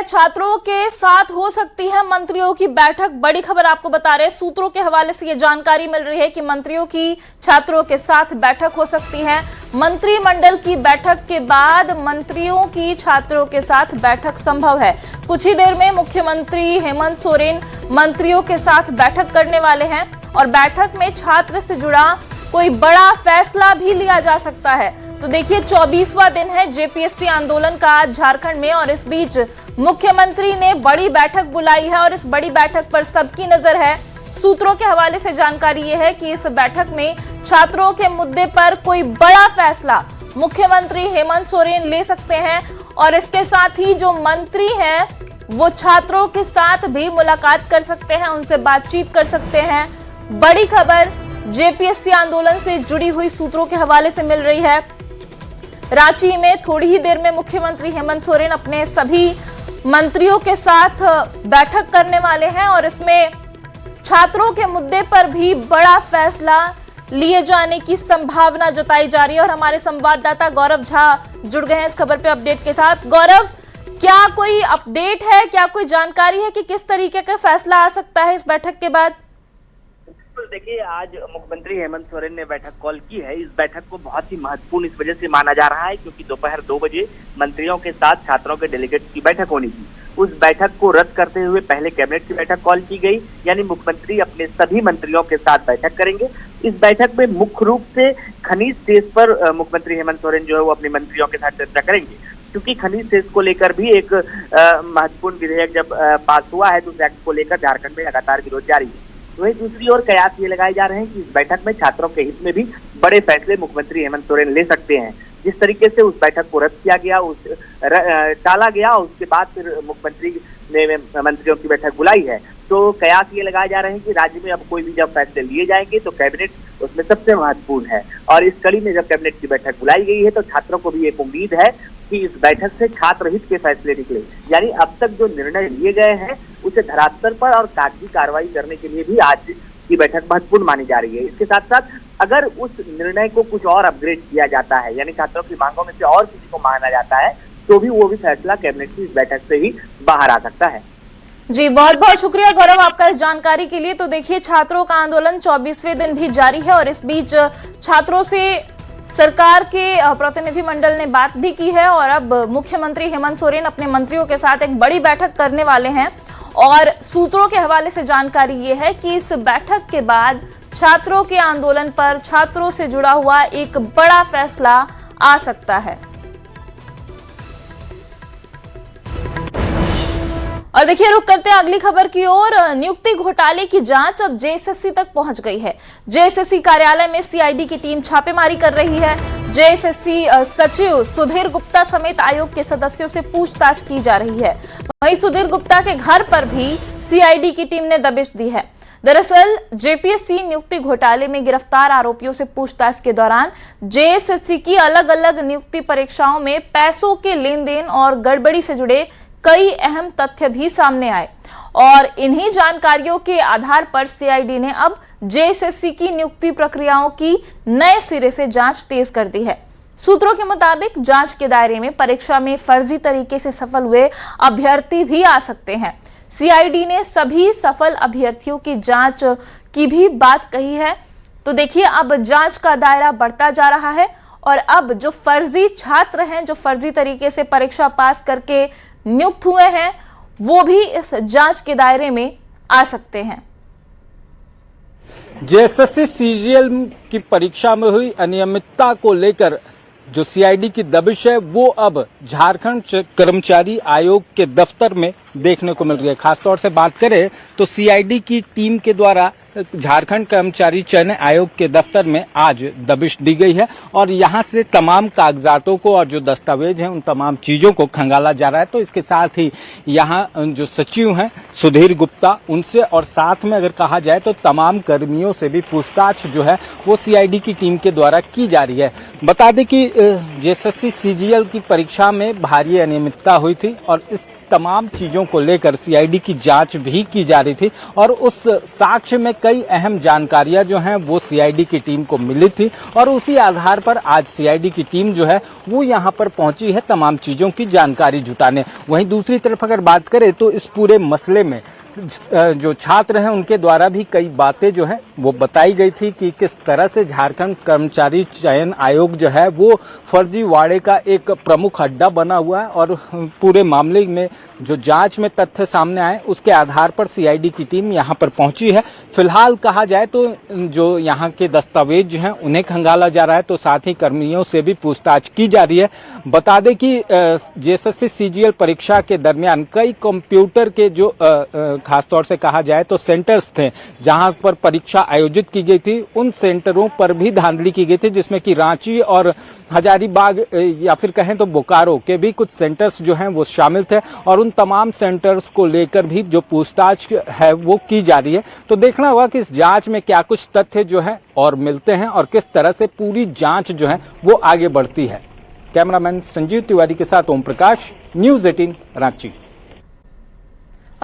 छात्रों के साथ हो सकती है मंत्रियों की बैठक। बड़ी खबर आपको बता रहे हैं, सूत्रों के हवाले से ये जानकारी मिल रही है कि मंत्रियों की छात्रों के साथ बैठक हो सकती है। मंत्रिमंडल की बैठक के बाद मंत्रियों की छात्रों के साथ बैठक संभव है। कुछ ही देर में मुख्यमंत्री हेमंत सोरेन मंत्रियों के साथ बैठक करने वाले हैं और बैठक में छात्र से जुड़ा कोई बड़ा फैसला भी लिया जा सकता है। तो देखिए, 24वां दिन है जेपीएससी आंदोलन का आज झारखंड में, और इस बीच मुख्यमंत्री ने बड़ी बैठक बुलाई है और इस बड़ी बैठक पर सबकी नजर है। सूत्रों के हवाले से जानकारी यह है कि इस बैठक में छात्रों के मुद्दे पर कोई बड़ा फैसला मुख्यमंत्री हेमंत सोरेन ले सकते हैं और इसके साथ ही जो मंत्री हैं वो छात्रों के साथ भी मुलाकात कर सकते हैं, उनसे बातचीत कर सकते हैं। बड़ी खबर जेपीएससी आंदोलन से जुड़ी हुई सूत्रों के हवाले से मिल रही है। रांची में थोड़ी ही देर में मुख्यमंत्री हेमंत सोरेन अपने सभी मंत्रियों के साथ बैठक करने वाले हैं और इसमें छात्रों के मुद्दे पर भी बड़ा फैसला लिए जाने की संभावना जताई जा रही है। और हमारे संवाददाता गौरव झा जुड़ गए हैं इस खबर पे अपडेट के साथ। गौरव, क्या कोई अपडेट है, क्या कोई जानकारी है कि किस तरीके का फैसला आ सकता है इस बैठक के बाद? देखिए, आज मुख्यमंत्री हेमंत सोरेन ने बैठक कॉल की है। इस बैठक को बहुत ही महत्वपूर्ण इस वजह से माना जा रहा है क्योंकि दोपहर 2 बजे मंत्रियों के साथ छात्रों के डेलीगेट्स की बैठक होनी थी। उस बैठक को रद्द करते हुए पहले कैबिनेट की बैठक कॉल की गई, यानी मुख्यमंत्री अपने सभी मंत्रियों के साथ बैठक करेंगे। इस बैठक में मुख्य रूप से खनिज सेस पर मुख्यमंत्री हेमंत सोरेन जो है वो अपने मंत्रियों के साथ चर्चा करेंगे, क्योंकि खनिज सेस को लेकर भी एक महत्वपूर्ण विधेयक जब पास हुआ है तो उस एक्ट को लेकर झारखंड में लगातार विरोध जारी है। वहीं दूसरी ओर कयास ये लगाए जा रहे हैं कि इस बैठक में छात्रों के हित में भी बड़े फैसले मुख्यमंत्री हेमंत सोरेन ले सकते हैं। जिस तरीके से उस बैठक को रद्द किया गया, टाला गया, उसके बाद फिर मुख्यमंत्री ने मंत्रियों की बैठक बुलाई है, तो कयास ये लगाए जा रहे हैं कि राज्य में अब कोई भी जब फैसले लिए जाएंगे तो कैबिनेट उसमें सबसे महत्वपूर्ण है। और इस कड़ी में जब कैबिनेट की बैठक बुलाई गई है तो छात्रों को भी एक उम्मीद है कि इस बैठक से छात्र हित के फैसले निकले, यानी अब तक जो निर्णय लिए गए हैं उसे धरातल पर और कागजी कार्रवाई करने के लिए भी आज की बैठक महत्वपूर्ण मानी जा रही है। इसके साथ साथ अगर उस निर्णय को कुछ और अपग्रेड किया जाता है, यानी छात्रों की मांगों में से और किसी को माना जाता है, तो भी वो भी फैसला कैबिनेट की इस बैठक से ही बाहर आ सकता है। जी, बहुत बहुत शुक्रिया गौरव आपका इस जानकारी के लिए। तो देखिए, छात्रों का आंदोलन 24वें दिन भी जारी है और इस बीच छात्रों से सरकार के प्रतिनिधिमंडल ने बात भी की है और अब मुख्यमंत्री हेमंत सोरेन अपने मंत्रियों के साथ एक बड़ी बैठक करने वाले हैं। और सूत्रों के हवाले से जानकारी ये है कि इस बैठक के बाद छात्रों के आंदोलन पर छात्रों से जुड़ा हुआ एक बड़ा फैसला आ सकता है। और देखिए, रुक करते हैं अगली खबर की ओर। नियुक्ति घोटाले की जांच अब जेएसएससी तक पहुंच गई है। जेएसएससी कार्यालय में सीआईडी की टीम छापेमारी कर रही है। जेएसएससी सचिव सुधीर गुप्ता समेत आयोग के सदस्यों से पूछताछ की जा रही है। वहीं सुधीर गुप्ता के घर पर भी सीआईडी की टीम ने दबिश दी है। दरअसल जेपीएससी नियुक्ति घोटाले में गिरफ्तार आरोपियों से पूछताछ के दौरान जेएसएससी की अलग अलग नियुक्ति परीक्षाओं में पैसों के लेन देन और गड़बड़ी से जुड़े कई अहम तथ्य भी सामने आए और इन्हीं जानकारियों के आधार पर सीआईडी ने अब जेएसएससी की नियुक्ति प्रक्रियाओं की नए सिरे से जांच तेज कर दी है। सूत्रों के मुताबिक जांच के दायरे में परीक्षा में फर्जी तरीके से सफल हुए अभ्यर्थी भी आ सकते हैं। सीआईडी ने सभी सफल अभ्यर्थियों की जांच की भी बात कही है। तो देखिए, अब जांच का दायरा बढ़ता जा रहा है और अब जो फर्जी छात्र हैं, जो फर्जी तरीके से परीक्षा पास करके नियुक्त हुए हैं, वो भी इस जांच के दायरे में आ सकते हैं। जेएसएससी सीजीएल की परीक्षा में हुई अनियमितता को लेकर जो सीआईडी की दबिश है वो अब झारखंड कर्मचारी आयोग के दफ्तर में देखने को मिल रही है। खासतौर से बात करें तो सीआईडी की टीम के द्वारा झारखंड कर्मचारी चयन आयोग के दफ्तर में आज दबिश दी गई है और यहां से तमाम कागजातों को और जो दस्तावेज हैं उन तमाम चीजों को खंगाला जा रहा है। तो इसके साथ ही यहां जो सचिव हैं सुधीर गुप्ता, उनसे और साथ में अगर कहा जाए तो तमाम कर्मियों से भी पूछताछ जो है वो सीआईडी की टीम के द्वारा की जा रही है। बता दें कि जेएसएससी सीजीएल की परीक्षा में भारी अनियमितता हुई थी और इस तमाम चीजों को लेकर सीआईडी की जांच भी की जा रही थी और उस साक्ष्य में कई अहम जानकारियां जो हैं वो सीआईडी की टीम को मिली थी और उसी आधार पर आज सीआईडी की टीम जो है वो यहां पर पहुंची है तमाम चीजों की जानकारी जुटाने। वहीं दूसरी तरफ अगर बात करें तो इस पूरे मसले में जो छात्र हैं उनके द्वारा भी कई बातें जो है वो बताई गई थी कि किस तरह से झारखंड कर्मचारी चयन आयोग जो है वो फर्जीवाड़े का एक प्रमुख अड्डा बना हुआ है और पूरे मामले में जो जांच में तथ्य सामने आए उसके आधार पर सीआईडी की टीम यहां पर पहुंची है। फिलहाल कहा जाए तो जो यहां के दस्तावेज जो हैं उन्हें खंगाला जा रहा है तो साथ ही कर्मियों से भी पूछताछ की जा रही है। बता दें कि जेएसएससी सीजीएल परीक्षा के दरमियान कई कंप्यूटर के जो खासतौर से कहा जाए तो सेंटर्स थे जहां पर परीक्षा आयोजित की गई थी, उन सेंटरों पर भी धांधली की गई थी जिसमें कि रांची और हजारीबाग या फिर कहें तो बोकारो के भी कुछ सेंटर्स जो हैं वो शामिल थे और उन तमाम सेंटर्स को लेकर भी जो पूछताछ है वो की जा रही है। तो देखना होगा कि इस जांच में क्या कुछ तथ्य जो है और मिलते हैं और किस तरह से पूरी जांच जो है वो आगे बढ़ती है। कैमरामैन संजीव तिवारी के साथ ओम प्रकाश, न्यूज़ 18 रांची।